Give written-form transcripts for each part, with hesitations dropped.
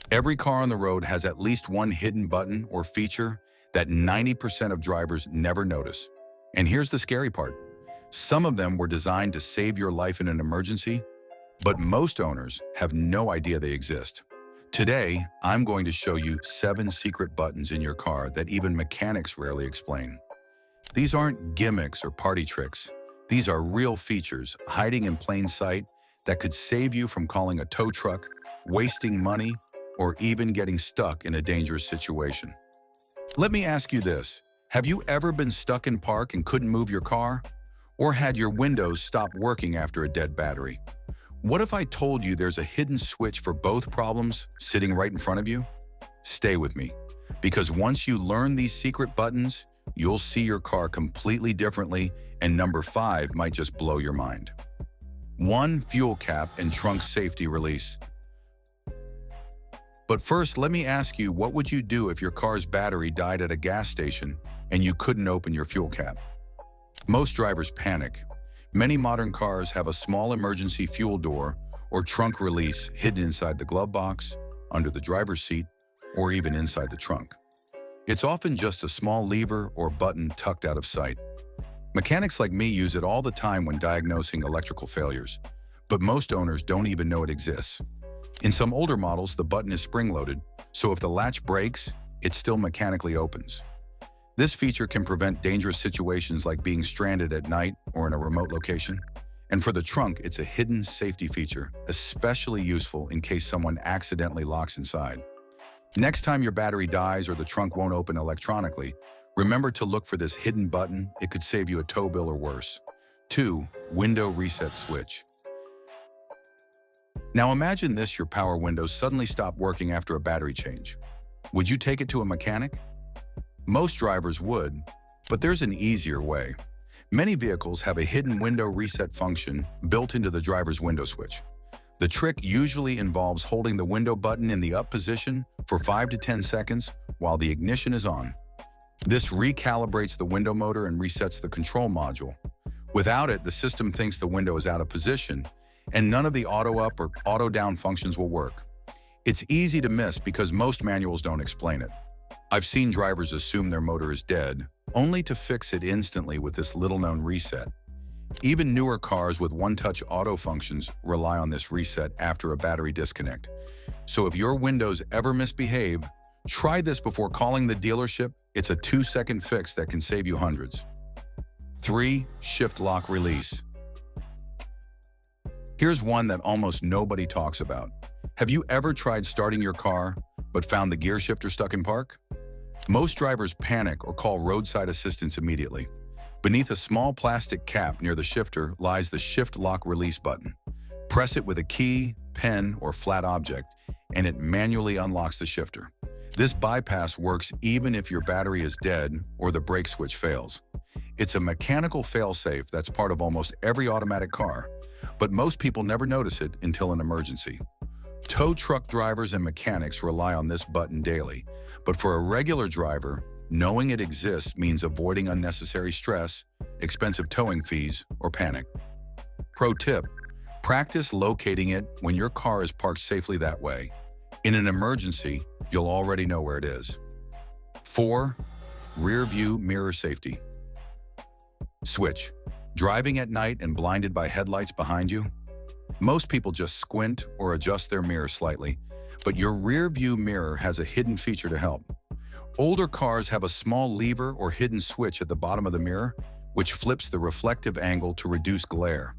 Every car on the road has at least one hidden button or feature that 90% of drivers never notice. And here's the scary part. Some of them were designed to save your life in an emergency, but most owners have no idea they exist. Today, I'm going to show you 7 secret buttons in your car that even mechanics rarely explain. These aren't gimmicks or party tricks. These are real features hiding in plain sight that could save you from calling a tow truck, wasting money, or even getting stuck in a dangerous situation. Let me ask you this. Have you ever been stuck in park and couldn't move your car? Or had your windows stop working after a dead battery? What if I told you there's a hidden switch for both problems sitting right in front of you? Stay with me, because once you learn these secret buttons, you'll see your car completely differently, and number 5 might just blow your mind. 1. Fuel cap and trunk safety release. But first, let me ask you, what would you do if your car's battery died at a gas station and you couldn't open your fuel cap? Most drivers panic. Many modern cars have a small emergency fuel door or trunk release hidden inside the glove box, under the driver's seat, or even inside the trunk. It's often just a small lever or button tucked out of sight. Mechanics like me use it all the time when diagnosing electrical failures, but most owners don't even know it exists. In some older models, the button is spring-loaded, so if the latch breaks, it still mechanically opens. This feature can prevent dangerous situations like being stranded at night or in a remote location. And for the trunk, it's a hidden safety feature, especially useful in case someone accidentally locks inside. Next time your battery dies or the trunk won't open electronically, remember to look for this hidden button. It could save you a tow bill or worse. 2. Window reset switch. Now imagine this: your power windows suddenly stop working after a battery change. Would you take it to a mechanic? Most drivers would, but there's an easier way. Many vehicles have a hidden window reset function built into the driver's window switch. The trick usually involves holding the window button in the up position for 5 to 10 seconds while the ignition is on. This recalibrates the window motor and resets the control module. Without it, the system thinks the window is out of position, and none of the auto up or auto down functions will work. It's easy to miss because most manuals don't explain it. I've seen drivers assume their motor is dead, only to fix it instantly with this little-known reset. Even newer cars with one-touch auto functions rely on this reset after a battery disconnect. So if your windows ever misbehave, try this before calling the dealership. It's a 2-second fix that can save you hundreds. 3. Shift lock release. Here's one that almost nobody talks about. Have you ever tried starting your car, but found the gear shifter stuck in park? Most drivers panic or call roadside assistance immediately. Beneath a small plastic cap near the shifter lies the shift lock release button. Press it with a key, pen, or flat object, and it manually unlocks the shifter. This bypass works even if your battery is dead or the brake switch fails. It's a mechanical failsafe that's part of almost every automatic car, but most people never notice it until an emergency. Tow truck drivers and mechanics rely on this button daily, but for a regular driver, knowing it exists means avoiding unnecessary stress, expensive towing fees, or panic. Pro tip: practice locating it when your car is parked safely that way. In an emergency, you'll already know where it is. 4. Rear view mirror safety. Switch. Driving at night and blinded by headlights behind you? Most people just squint or adjust their mirror slightly, but your rear view mirror has a hidden feature to help. Older cars have a small lever or hidden switch at the bottom of the mirror, which flips the reflective angle to reduce glare.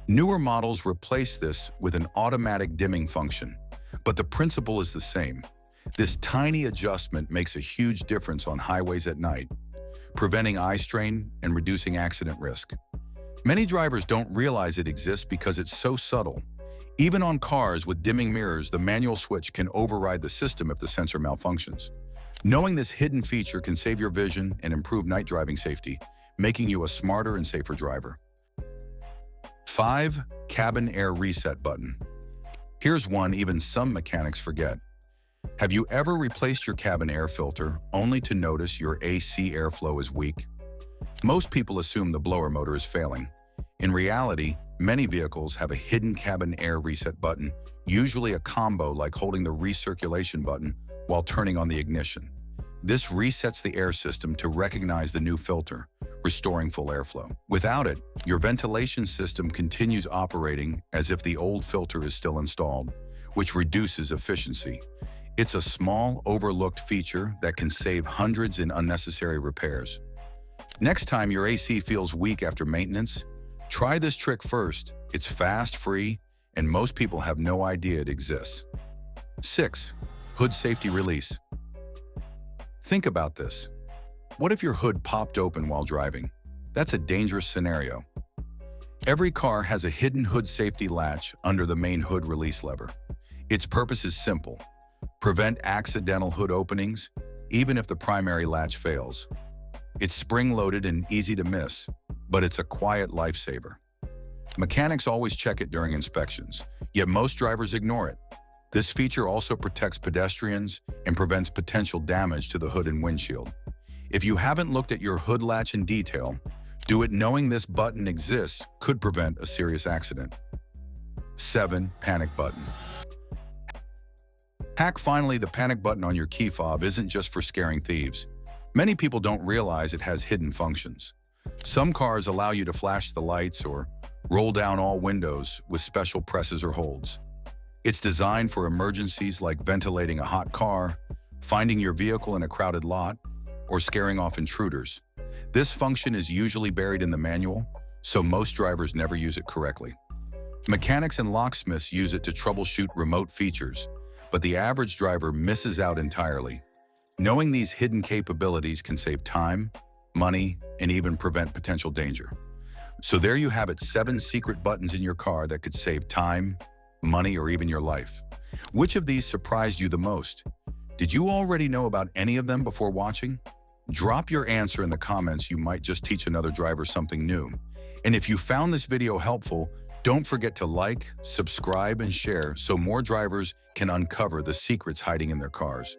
Newer models replace this with an automatic dimming function, but the principle is the same. This tiny adjustment makes a huge difference on highways at night, preventing eye strain and reducing accident risk. Many drivers don't realize it exists because it's so subtle. Even on cars with dimming mirrors, the manual switch can override the system if the sensor malfunctions. Knowing this hidden feature can save your vision and improve night driving safety, making you a smarter and safer driver. 5. Cabin air reset button. Here's one even some mechanics forget. Have you ever replaced your cabin air filter only to notice your AC airflow is weak? Most people assume the blower motor is failing. In reality, Many vehicles have a hidden cabin air reset button, usually a combo like holding the recirculation button while turning on the ignition. This resets the air system to recognize the new filter, restoring full airflow. Without it, your ventilation system continues operating as if the old filter is still installed, which reduces efficiency. It's a small, overlooked feature that can save hundreds in unnecessary repairs. Next time your AC feels weak after maintenance, try this trick first. It's fast, free, and most people have no idea it exists. 6. Hood safety release. Think about this. What if your hood popped open while driving? That's a dangerous scenario. Every car has a hidden hood safety latch under the main hood release lever. Its purpose is simple: prevent accidental hood openings, even if the primary latch fails. It's spring-loaded and easy to miss, but it's a quiet lifesaver. Mechanics always check it during inspections, yet most drivers ignore it. This feature also protects pedestrians and prevents potential damage to the hood and windshield. If you haven't looked at your hood latch in detail, do it knowing this button exists could prevent a serious accident. 7. Panic button. Hack. Finally, the panic button on your key fob isn't just for scaring thieves. Many people don't realize it has hidden functions. Some cars allow you to flash the lights or roll down all windows with special presses or holds. It's designed for emergencies like ventilating a hot car, finding your vehicle in a crowded lot, or scaring off intruders. This function is usually buried in the manual, so most drivers never use it correctly. Mechanics and locksmiths use it to troubleshoot remote features, but the average driver misses out entirely. Knowing these hidden capabilities can save time, money, and even prevent potential danger. So there you have it, 7 secret buttons in your car that could save time, money, or even your life. Which of these surprised you the most? Did you already know about any of them before watching? Drop your answer in the comments. You might just teach another driver something new. And if you found this video helpful, don't forget to like, subscribe, and share so more drivers can uncover the secrets hiding in their cars.